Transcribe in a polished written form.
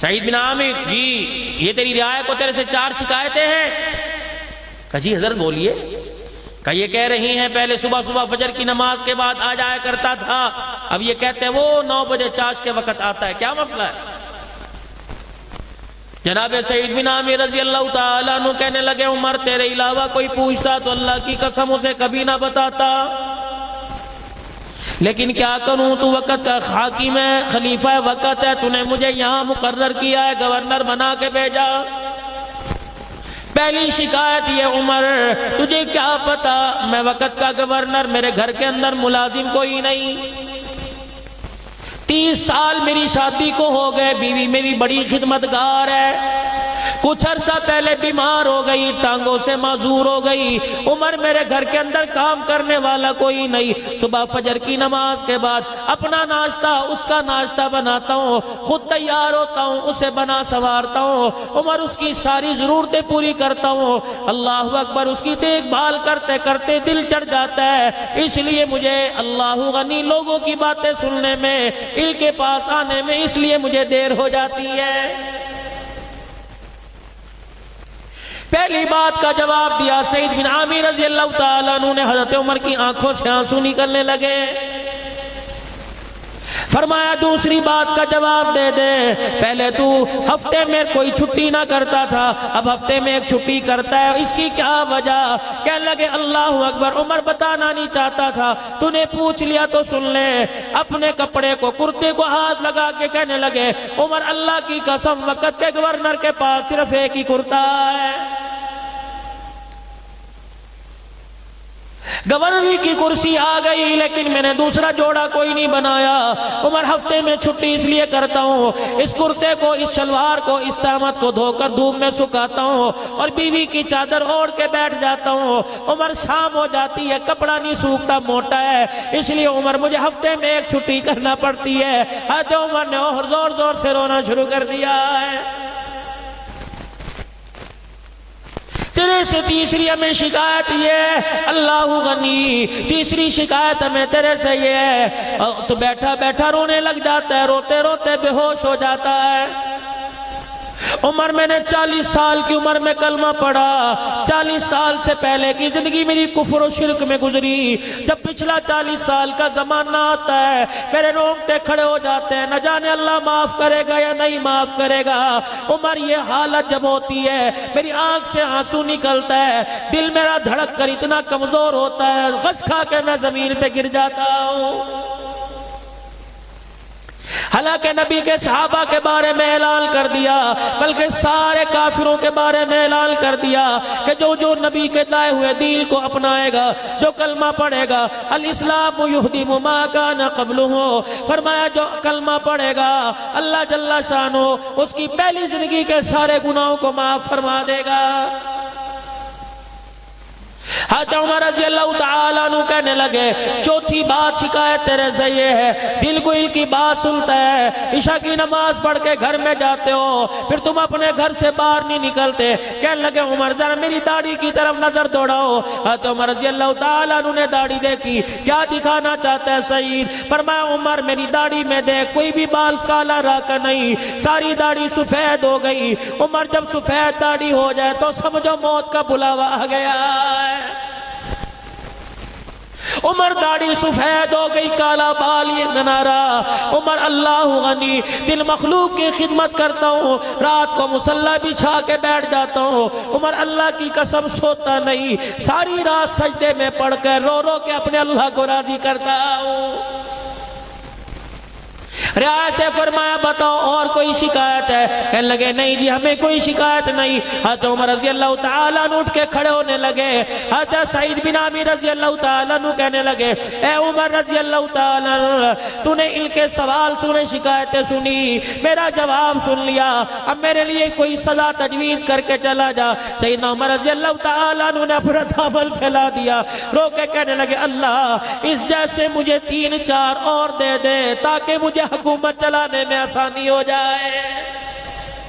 سعید بن عامر جی یہ تیری رعایا کو تیرے سے 4 شکایتیں ہیں. کہا جی حضرت بولیے. کہا یہ کہہ رہی ہیں پہلے صبح صبح فجر کی نماز کے بعد آ جایا کرتا تھا، اب یہ کہتے ہیں وہ 9 بجے چاش کے وقت آتا ہے، کیا مسئلہ ہے؟ جناب سعید بن عامر رضی اللہ تعالیٰ عنہ کہنے لگے عمر تیرے علاوہ کوئی پوچھتا تو اللہ کی قسم اسے کبھی نہ بتاتا، لیکن کیا کروں تو وقت کا حاکم ہے، خلیفہ وقت ہے، تو نے مجھے یہاں مقرر کیا ہے، گورنر بنا کے بھیجا. پہلی شکایت یہ عمر تجھے کیا پتا میں وقت کا گورنر، میرے گھر کے اندر ملازم کوئی نہیں، 30 سال میری شادی کو ہو گئے، بیوی میری بڑی خدمتگار ہے، کچھ عرصہ پہلے بیمار ہو گئی، ٹانگوں سے معذور ہو گئی. عمر میرے گھر کے اندر کام کرنے والا کوئی نہیں، صبح فجر کی نماز کے بعد اپنا ناشتہ اس کا ناشتہ بناتا ہوں، خود تیار ہوتا ہوں، اسے بنا سنوارتا ہوں، عمر اس کی ساری ضرورتیں پوری کرتا ہوں. اللہ اکبر، اس کی دیکھ بھال کرتے کرتے دل چڑھ جاتا ہے، اس لیے مجھے اللہ غنی لوگوں کی باتیں سننے میں، ان کے پاس آنے میں اس لیے مجھے دیر ہو جاتی ہے. پہلی بات کا جواب دیا. سعید بن عامر رضی اللہ تعالیٰ عنہ نے حضرت عمر کی آنکھوں سے آنسو نکلنے لگے. فرمایا دوسری بات کا جواب دے دے، پہلے تو ہفتے میں کوئی چھٹی نہ کرتا تھا، اب ہفتے میں ایک چھٹی کرتا ہے، اس کی کیا وجہ؟ کہنے لگے اللہ اکبر، عمر بتانا نہیں چاہتا تھا، تو نے پوچھ لیا تو سن لے. اپنے کپڑے کو، کرتے کو ہاتھ لگا کے کہنے لگے عمر اللہ کی قسم وقت کے گورنر کے پاس صرف ایک ہی کرتا ہے، گورنری کی کرسی آ گئی لیکن میں نے دوسرا جوڑا کوئی نہیں بنایا. عمر ہفتے میں چھٹی اس لیے کرتا ہوں، اس کرتے کو، اس شلوار کو، اس تہمت کو دھو کر دھوپ میں سکھاتا ہوں اور بیوی کی چادر اوڑھ کے بیٹھ جاتا ہوں. عمر شام ہو جاتی ہے، کپڑا نہیں سوکھتا، موٹا ہے، اس لیے عمر مجھے ہفتے میں ایک چھٹی کرنا پڑتی ہے. حضرت عمر نے اور زور زور سے رونا شروع کر دیا ہے. تیرے سے تیسری ہمیں شکایت یہ ہے اللہ غنی، تیسری شکایت ہمیں تیرے سے یہ ہے تو بیٹھا بیٹھا رونے لگ جاتا ہے، روتے روتے بے ہوش ہو جاتا ہے. عمر میں نے 40 سال کی عمر میں کلمہ پڑھا، 40 سال سے پہلے کی زندگی میری کفر و شرک میں گزری. جب پچھلا 40 سال کا زمانہ آتا ہے میرے رونگٹے کھڑے ہو جاتے ہیں، نہ جانے اللہ معاف کرے گا یا نہیں معاف کرے گا. عمر یہ حالت جب ہوتی ہے میری آنکھ سے آنسو نکلتا ہے، دل میرا دھڑک کر اتنا کمزور ہوتا ہے، غش کھا کے میں زمین پہ گر جاتا ہوں. حالانکہ نبی کے صحابہ کے بارے میں اعلان کر دیا، بلکہ سارے کافروں کے بارے میں اعلان کر دیا کہ جو نبی کے لائے ہوئے دین کو اپنائے گا، جو کلمہ پڑھے گا، الاسلام یہدم ما کان قبلہ، فرمایا جو کلمہ پڑھے گا اللہ جل شانہ اس کی پہلی زندگی کے سارے گناہوں کو معاف فرما دے گا. حضرت عمر رضی اللہ تعالیٰ عنہ کہنے لگے چوتھی بات شکایت تیرے سے یہ ہے، دل کو ان کی بات سنتا ہے، عشاء کی نماز پڑھ کے گھر میں جاتے ہو پھر تم اپنے گھر سے باہر نہیں نکلتے. کہنے لگے عمر ذرا میری داڑھی کی طرف نظر دوڑاؤ. حضرت عمر رضی اللہ تعالیٰ عنہ نے داڑھی دیکھی، کیا دکھانا چاہتا ہے سعید؟ فرمایا عمر میری داڑھی میں دیکھ کوئی بھی بال کالا راکا نہیں، ساری داڑھی سفید ہو گئی. عمر جب سفید داڑھی ہو جائے تو سمجھو موت کا بلاوا آ گیا ہے. عمر داڑھی سفید ہو گئی، کالا بال یہ ننارا. عمر اللہ غنی، دل مخلوق کی خدمت کرتا ہوں، رات کو مصلی بچھا کے بیٹھ جاتا ہوں. عمر اللہ کی قسم سوتا نہیں، ساری رات سجدے میں پڑھ کر رو رو کے اپنے اللہ کو راضی کرتا ہوں. رعایا سے فرمایا بتاؤ اور کوئی شکایت ہے؟ کہنے لگے نہیں جی ہمیں کوئی شکایت نہیں. حضرت عمر رضی اللہ تعالیٰ عنہ اٹھ کے کھڑے ہونے لگے. حضرت سعید بن عامر رضی اللہ تعالیٰ عنہ کہنے لگے اے عمر رضی اللہ تعالیٰ عنہ تو نے ان کے سوال سنے، شکایتیں سنی، میرا جواب سن لیا، اب میرے لیے کوئی سزا تجویز کر کے چلا جا. سیدنا عمر رضی اللہ تعالیٰ عنہ نے اپنا دامن پھیلا دیا، رو کے کہنے لگے اللہ اس جیسے مجھے 3-4 اور دے دے تاکہ مجھے حکومت چلانے میں آسانی ہو جائے.